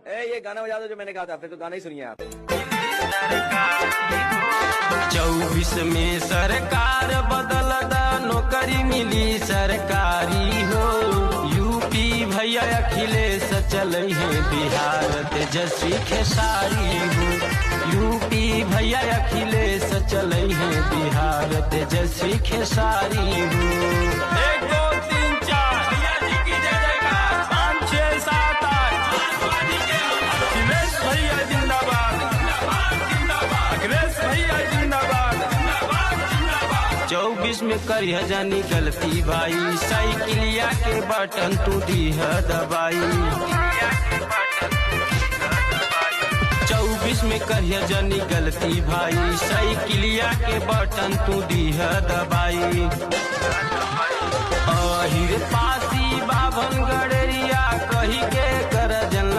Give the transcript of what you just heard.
ये गाना बजा दो जो मैंने कहा था, फिर तो गाना ही सुनिए आप। 24 में सरकार बदल दा, नौकरी मिली सरकारी हो। यूपी भैया अखिलेश चले हैं, बिहार तेजस्वी खेसारी हो। यूपी भैया अखिलेश चले हैं, बिहार तेजस्वी खेसारी हो। 1 2 3 4 भैया जी की जय जयकार। 5 6 7 8 अखिलेश भैया जिंदाबाद, अखिलेश भैया जिंदाबाद। 24 में करिया जानी गलती भाई, साइकिलिया के बटन तू दीह दबाई। 24 में करिया जानी गलती भाई, साइकिलिया के बटन तू दीह दबाई। अहिर पासी बाभन गड़रिया कही